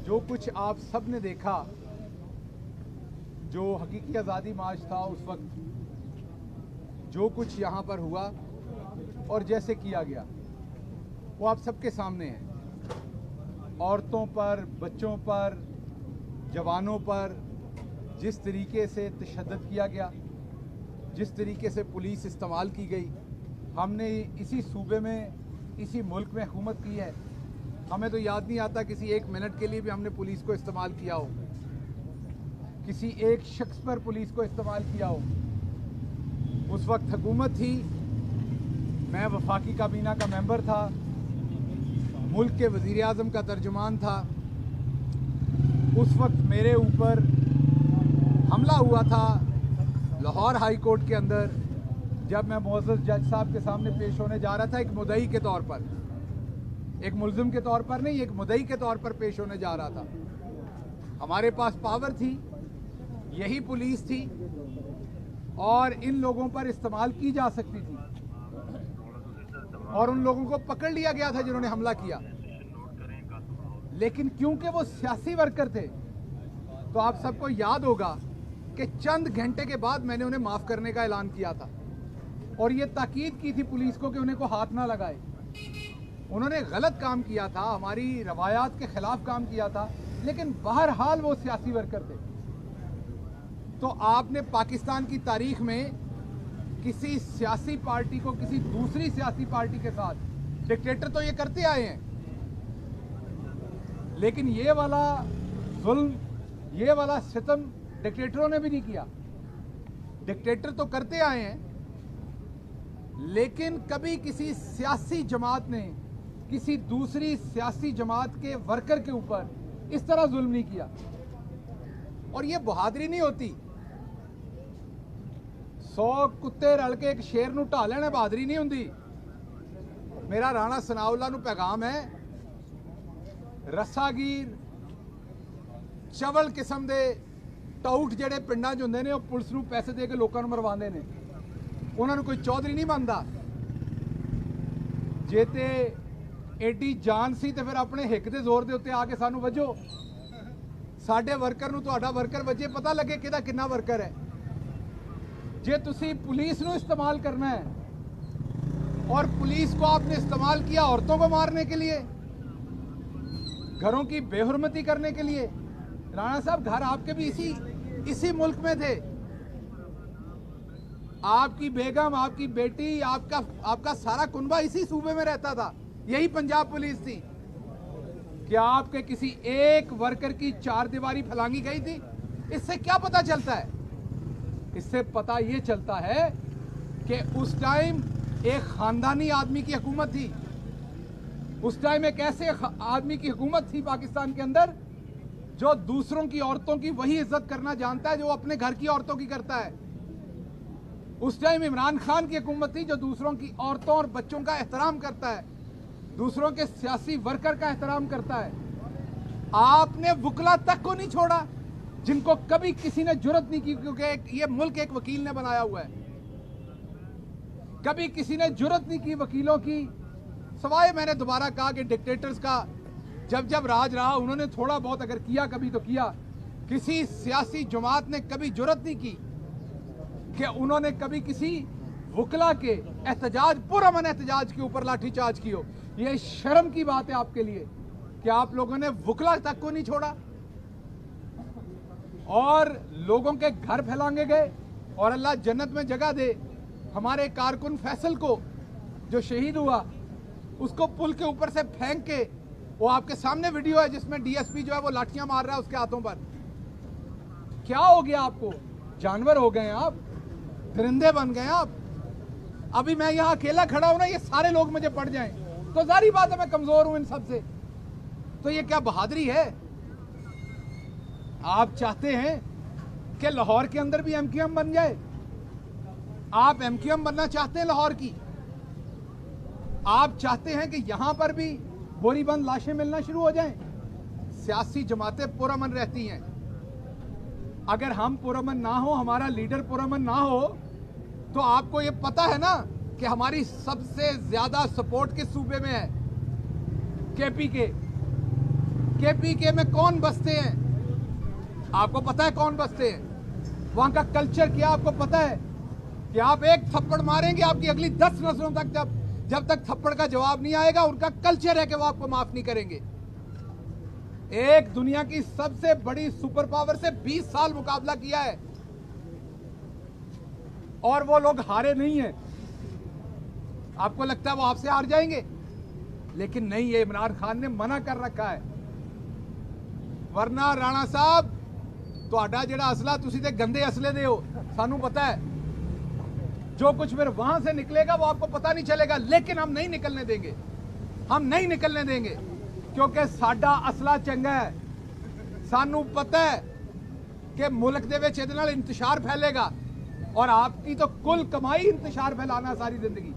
जो कुछ आप सब ने देखा, जो हकीकी आज़ादी मार्च था उस वक्त जो कुछ यहाँ पर हुआ और जैसे किया गया वो आप सबके सामने है। औरतों पर, बच्चों पर, जवानों पर जिस तरीके से तशद्दुद किया गया, जिस तरीके से पुलिस इस्तेमाल की गई, हमने इसी सूबे में, इसी मुल्क में हुकूमत की है। हमें तो याद नहीं आता किसी एक मिनट के लिए भी हमने पुलिस को इस्तेमाल किया हो, किसी एक शख्स पर पुलिस को इस्तेमाल किया हो। उस वक्त हुकूमत थी, मैं वफाकी काबीना का मेंबर था, मुल्क के वज़ीर आज़म का तर्जुमान था। उस वक्त मेरे ऊपर हमला हुआ था लाहौर हाई कोर्ट के अंदर, जब मैं मुअज़्ज़ज़ जज साहब के सामने पेश होने जा रहा था एक मुद्दई के तौर पर, एक मुल्ज़िम के तौर पर नहीं, एक मुद्दई के तौर पर पेश होने जा रहा था। हमारे पास पावर थी, यही पुलिस थी और इन लोगों पर इस्तेमाल की जा सकती थी और उन लोगों को पकड़ लिया गया था जिन्होंने हमला किया। लेकिन क्योंकि वो सियासी वर्कर थे तो आप सबको याद होगा कि चंद घंटे के बाद मैंने उन्हें माफ़ करने का ऐलान किया था और ये ताकीद की थी पुलिस को कि उन्हें को हाथ ना लगाए। उन्होंने गलत काम किया था, हमारी रवायात के खिलाफ काम किया था, लेकिन बहरहाल वो सियासी वर्कर थे। तो आपने पाकिस्तान की तारीख में किसी सियासी पार्टी को किसी दूसरी सियासी पार्टी के साथ, डिक्टेटर तो ये करते आए हैं, लेकिन ये वाला जुल्म, ये वाला सितम डिक्टेटरों ने भी नहीं किया। डिक्टेटर तो करते आए हैं, लेकिन कभी किसी सियासी जमात ने किसी दूसरी सियासी जमात के वर्कर के ऊपर इस तरह जुल्म नहीं किया। और ये बहादुरी नहीं होती। 100 कुत्ते रल के एक शेर नूं ढा लेना बहादुरी नहीं हुंदी। मेरा राणा सनाउल्लाह नूं पैगाम है, रस्सागीर चवल किस्म दे टाउट ਜਿਹੜੇ ਪਿੰਡਾਂ 'ਚ ਹੁੰਦੇ ਨੇ ਉਹ ਪੁਲਿਸ ਨੂੰ ਪੈਸੇ ਦੇ ਕੇ ਲੋਕਾਂ ਨੂੰ ਮਰਵਾਉਂਦੇ ਨੇ, ਉਹਨਾਂ ਨੂੰ ਕੋਈ ਚੌਧਰੀ ਨਹੀਂ ਬਣਦਾ। ਜੇ ਤੇ ਐਡੀ ਜਾਨ ਸੀ ਤੇ ਫਿਰ ਆਪਣੇ ਹਿੱਕ ਦੇ ਜ਼ੋਰ ਦੇ ਉੱਤੇ ਆ ਕੇ ਸਾਨੂੰ ਵੱਜੋ। ਸਾਡੇ ਵਰਕਰ ਨੂੰ ਤੁਹਾਡਾ ਵਰਕਰ ਵੱਜੇ, ਪਤਾ ਲੱਗੇ ਕਿਹਦਾ ਕਿੰਨਾ ਵਰਕਰ ਹੈ। ਜੇ ਤੁਸੀਂ पुलिस ਨੂੰ इस्तेमाल करना है और पुलिस को आपने इस्तेमाल किया औरतों को मारने के लिए, घरों की बेहुरमती करने के लिए। राणा साहब, घर आपके भी इसी मुल्क में थे। आपकी बेगम, आपकी बेटी, आपका सारा कुनबा इसी सूबे में रहता था, यही पंजाब पुलिस थी। क्या आपके किसी एक वर्कर की चार दीवारी फैलांगी गई थी? इससे क्या पता चलता है? इससे पता ये चलता है कि उस टाइम एक खानदानी आदमी की हुकूमत थी। उस टाइम एक ऐसे आदमी की हुकूमत थी पाकिस्तान के अंदर जो दूसरों की औरतों की वही इज्जत करना जानता है जो अपने घर की औरतों की करता है। उस टाइम इमरान खान की हुकूमत थी जो दूसरों की औरतों और बच्चों का एहतराम करता है, दूसरों के सियासी वर्कर का एहतराम करता है। आपने वकला तक को नहीं छोड़ा जिनको कभी किसी ने जुर्रत नहीं की, क्योंकि ये मुल्क एक वकील ने बनाया हुआ है। कभी किसी ने जुर्रत नहीं की वकीलों की, सवाए मैंने दोबारा कहा कि डिक्टेटर्स का जब राज रहा उन्होंने थोड़ा बहुत अगर किया कभी तो किया। किसी सियासी जमात ने कभी जुर्रत नहीं की कि उन्होंने कभी किसी वकला के एहतजाज, पुरअमन एहतजाज के ऊपर लाठीचार्ज की हो। ये शर्म की बात है आपके लिए कि आप लोगों ने वकला तक को नहीं छोड़ा और लोगों के घर फैलांगे गए। और अल्लाह जन्नत में जगह दे हमारे कारकुन फैसल को जो शहीद हुआ, उसको पुल के ऊपर से फेंक के, वो आपके सामने वीडियो है जिसमें डीएसपी जो है वो लाठियां मार रहा है उसके हाथों पर। क्या हो गया आपको? जानवर हो गए आप, दरिंदे बन गए आप। अभी मैं यहां अकेला खड़ा हूं ना, ये सारे लोग मुझे पड़ जाएं तो जारी बात है मैं कमजोर हूं इन सब से। तो ये क्या बहादुरी है? आप चाहते हैं कि लाहौर के अंदर भी एमक्यूएम बन जाए? आप एमक्यूएम बनना चाहते हैं लाहौर की? आप चाहते हैं कि यहां पर भी बोरीबंद लाशें मिलना शुरू हो जाएं? सियासी जमातें पुरअमन रहती हैं। अगर हम पुरअमन ना हो, हमारा लीडर पुरअमन ना हो, तो आपको ये पता है ना कि हमारी सबसे ज्यादा सपोर्ट किस सूबे में है? केपी के। केपीके में कौन बसते हैं? आपको पता है कौन बसते हैं? वहां का कल्चर क्या आपको पता है? कि आप एक थप्पड़ मारेंगे, आपकी अगली 10 नस्लों तक जब तक थप्पड़ का जवाब नहीं आएगा, उनका कल्चर है कि वो आपको माफ नहीं करेंगे। एक दुनिया की सबसे बड़ी सुपर पावर से 20 साल मुकाबला किया है और वो लोग हारे नहीं हैं। आपको लगता है वो आपसे हार जाएंगे? लेकिन नहीं, ये इमरान खान ने मना कर रखा है। वरना राणा साहब, ਤੁਹਾਡਾ ਜਿਹੜਾ असला ਤੁਸੀਂ ਤੇ गंदे असले दे हो, सानू पता है। जो कुछ फिर वहां से निकलेगा वो आपको पता नहीं चलेगा, लेकिन हम नहीं निकलने देंगे। हम नहीं निकलने देंगे क्योंकि साडा असला चंगा है। सानू पता है कि मुल्क दे विच इहदे नाल इंतशार फैलेगा और आपकी तो कुल कमाई इंतशार फैलाना सारी जिंदगी।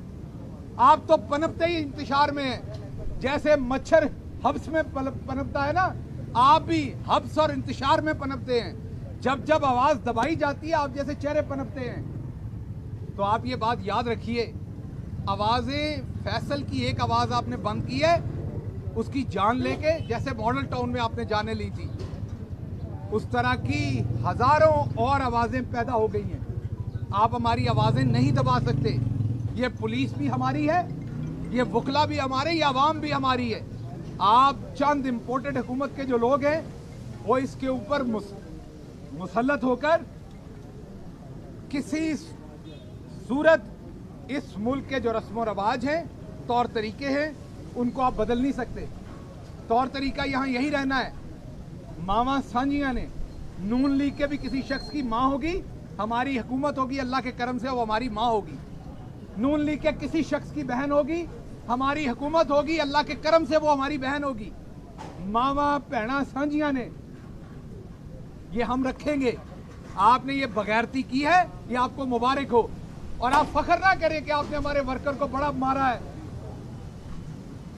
आप तो पनपते ही इंतशार में हैं। जैसे मच्छर हब्स में पनपता है ना, आप भी हब्स और इंतशार में पनपते हैं। जब जब आवाज दबाई जाती है, आप जैसे चेहरे पनपते हैं। तो आप ये बात याद रखिए, आवाजें, फैसल की एक आवाज आपने बंद की है, उसकी जान लेके, जैसे मॉडल टाउन में आपने जाने ली थी, उस तरह की हजारों और आवाजें पैदा हो गई हैं। आप हमारी आवाजें नहीं दबा सकते। ये पुलिस भी हमारी है, ये वकला भी हमारे, ये आवाम भी हमारी है। आप चंद इंपोर्टेड हुकूमत के जो लोग हैं वो इसके ऊपर मुसल्लत होकर किसी सूरत इस मुल्क के जो रस्म रवाज हैं, तौर तरीके हैं, उनको आप बदल नहीं सकते। तौर तरीका यहाँ यही रहना है। मामा सांझियाँ ने, नून लीग के भी किसी शख्स की माँ होगी, हमारी हुकूमत होगी, अल्लाह के करम से वो हमारी माँ होगी। नून लीग के किसी शख्स की बहन होगी, हमारी हुकूमत होगी, अल्लाह के करम से वो हमारी बहन होगी। मामा भैणा सांझियाँ ने, ये हम रखेंगे। आपने ये बगैरती की है, ये आपको मुबारक हो। और आप फख्र ना करें कि आपने हमारे वर्कर को बड़ा मारा है।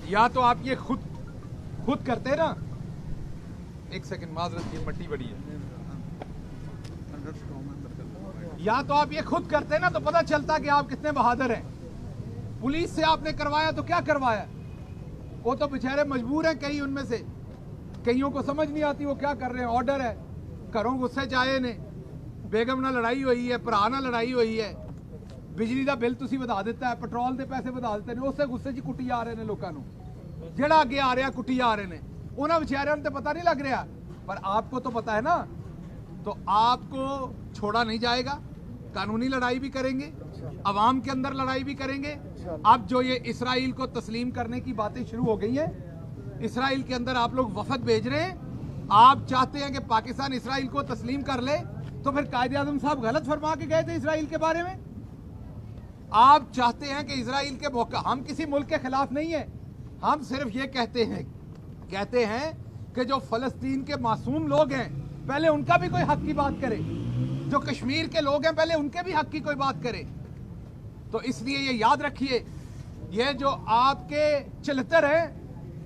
या तो आप ये खुद करते ना। एक सेकंड, माजरत, ये मट्टी बड़ी है। या तो आप ये खुद करते ना तो पता चलता कि आप कितने बहादुर हैं। पुलिस से आपने करवाया तो क्या करवाया? वो तो बेचारे मजबूर हैं, कई उनमें से, कईयों को समझ नहीं आती वो क्या कर रहे हैं। ऑर्डर है, घरों गुस्से च आए ने, बेगम नाल लड़ाई हुई है, भरा नाल लड़ाई हुई है, बिजली का बिल तुसी वधा दिता है, पेट्रोल के पैसे वधा दिते ने, उसे गुस्से च कुट्टी आ रहे हैं लोगों को। जेड़ा अगे आ रहा कुट्टी आ रहे हैं, उन्होंने बेचारियों को तो पता नहीं लग रहा, पर आपको तो पता है ना। तो आपको छोड़ा नहीं जाएगा। कानूनी लड़ाई भी करेंगे, अवाम के अंदर लड़ाई भी करेंगे। अब जो ये इसराइल को तस्लीम करने की बातें शुरू हो गई हैं, इसराइल के अंदर आप लोग वफद भेज रहे हैं। आप चाहते हैं कि पाकिस्तान इसराइल को तस्लीम कर ले, तो फिर कायदे आज़म साहब गलत फरमा के गए थे इसराइल के बारे में। आप चाहते हैं कि इसराइल के मौका, हम किसी मुल्क के खिलाफ नहीं है, हम सिर्फ ये कहते हैं कि जो फलस्तीन के मासूम लोग हैं, पहले उनका भी कोई हक की बात करे। जो कश्मीर के लोग हैं, पहले उनके भी हक की कोई बात करे। तो इसलिए ये याद रखिए, ये जो आपके चलतर है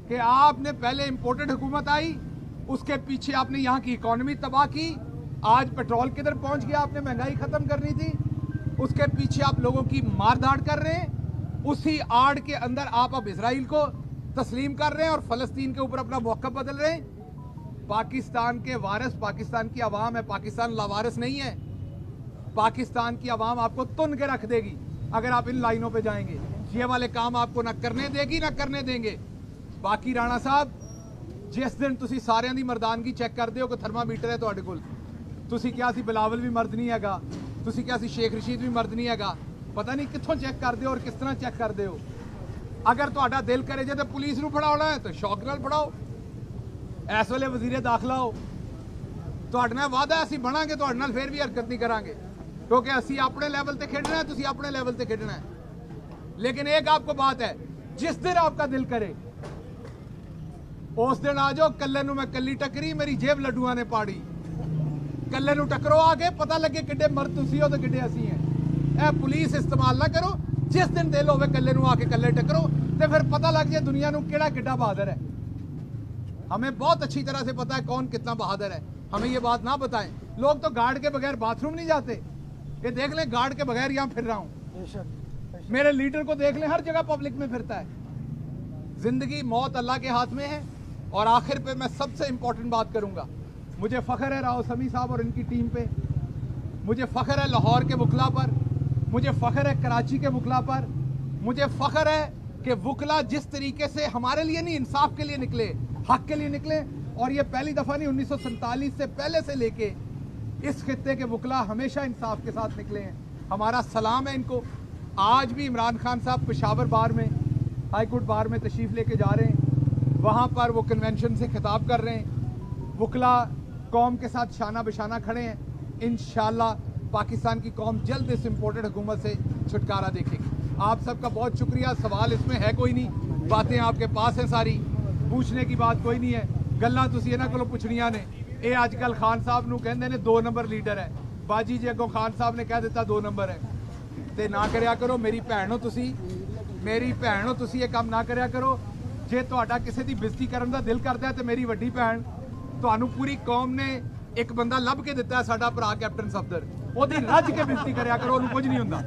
कि आपने पहले इंपोर्टेड हुकूमत आई, उसके पीछे आपने यहाँ की इकॉनमी तबाह की, आज पेट्रोल किधर पहुंच गया, आपने महंगाई खत्म करनी थी, उसके पीछे आप लोगों की मार धाड़ कर रहे हैं। उसी आड़ के अंदर आप अब इसराइल को तस्लीम कर रहे हैं और फलस्तीन के ऊपर अपना मौक़िफ़ बदल रहे हैं। पाकिस्तान के वारिस पाकिस्तान की आवाम है, पाकिस्तान लावारिस नहीं है। पाकिस्तान की आवाम आपको तुन के रख देगी अगर आप इन लाइनों पे जाएंगे। ये वाले काम आपको ना करने देगी ना करने देंगे। बाकी राणा साहब, जिस दिन तुसी सारिਆਂ ਦੀ ਮਰਦਾਨਗੀ चेक करते हो कि थर्मामीटर है ਤੁਹਾਡੇ ਕੋਲ, तुसी क्या सी बिलावल भी मर्द नहीं हैगा, तुसी क्या सी शेख रशीद भी मर्द नहीं हैगा, पता नहीं कित्थों चेक करते हो और किस तरह चेक करते हो। अगर ਤੁਹਾਡਾ दिल करे जे तो पुलिस ਨੂੰ ਫੜਾਉਣਾ है तो शौक ਨਾਲ ਫੜਾਓ। इस वेले वजीरे दाखिला हो, ਤੁਹਾਡੇ ਨਾਲ वादा ਅਸੀਂ ਬਣਾਂਗੇ, ਤੁਹਾਡੇ ਨਾਲ फिर भी हरकत नहीं करांगे, क्योंकि ਅਸੀਂ अपने लैवल ਤੇ खेडना है, तुसी अपने लैवल ਤੇ खेडना है। लेकिन एक आपको बात है, जिस दिन आपका दिल करे उस दिन आ जाओ। कल्ले नूं मैं कल्ली टकरी, मेरी जेब लड्डुआं ने पाड़ी। कल्ले नूं टकरो आके, पता लगे किड्डे मर्द तुसी हो तो किड्डे असी हैं। ए पुलिस इस्तेमाल ना करो। जिस दिन दिल होवे कल्ले नूं आके कल्ले टकरो, तो फिर पता लग जाए दुनिया नूं केड़ा किड्डा बहादुर है। हमें बहुत अच्छी तरह से पता है कौन कितना बहादुर है। हमें ये बात ना बताएं। लोग तो गार्ड के बगैर बाथरूम नहीं जाते। ये देख लें, गार्ड के बगैर यहाँ फिर रहा हूँ। मेरे लीडर को देख लें, हर जगह पब्लिक में फिरता है। जिंदगी मौत अल्लाह के हाथ में है। और आखिर पे मैं सबसे इंपॉर्टेंट बात करूंगा, मुझे फ़ख्र है राव समी साहब और इनकी टीम पे, मुझे फ़ख्र है लाहौर के वकला पर, मुझे फ़ख्र है कराची के वकला पर, मुझे फ़ख्र है कि वकला जिस तरीके से हमारे लिए नहीं, इंसाफ के लिए निकले, हक के लिए निकले। और ये पहली दफ़ा नहीं, 1947 से पहले से लेके इस खित्ते के वकला हमेशा इंसाफ के साथ निकले हैं। हमारा सलाम है इनको। आज भी इमरान खान साहब पेशावर बार में, हाई कोर्ट बार में तशरीफ़ लेके जा रहे हैं, वहाँ पर वो कन्वेंशन से खिताब कर रहे हैं। वकला कौम के साथ शाना बशाना खड़े हैं। इंशाअल्लाह पाकिस्तान की कौम जल्द इस इम्पोर्टेड हुकूमत से छुटकारा देखेगी। आप सबका बहुत शुक्रिया। सवाल इसमें है कोई नहीं, बातें आपके पास हैं सारी, पूछने की बात कोई नहीं है। गल्लां तुसीं इन्हां कोलों पुछणियां ने। ये आजकल खान साहब नूं कहंदे ने 2 नंबर लीडर है। बाजी जी अगों खान साहब ने कह दिता 2 नंबर है, ते ना करिया करो। मेरी भैन हो तुसीं, मेरी भैन हो तुसीं, ये काम ना करिया करो। जे तुहाडा किसी दी बेइज्जती करन दा दिल करदा है ते मेरी वड्डी भैन, ਤੁਹਾਨੂੰ पूरी कौम ने एक बंदा ਲੱਭ के दिता है, साडा भरा कैप्टन सफदर, ਉਹਦੀ ਰੱਜ के बेइज्जती करिया करो, ਉਹਨੂੰ कुछ नहीं हुंदा।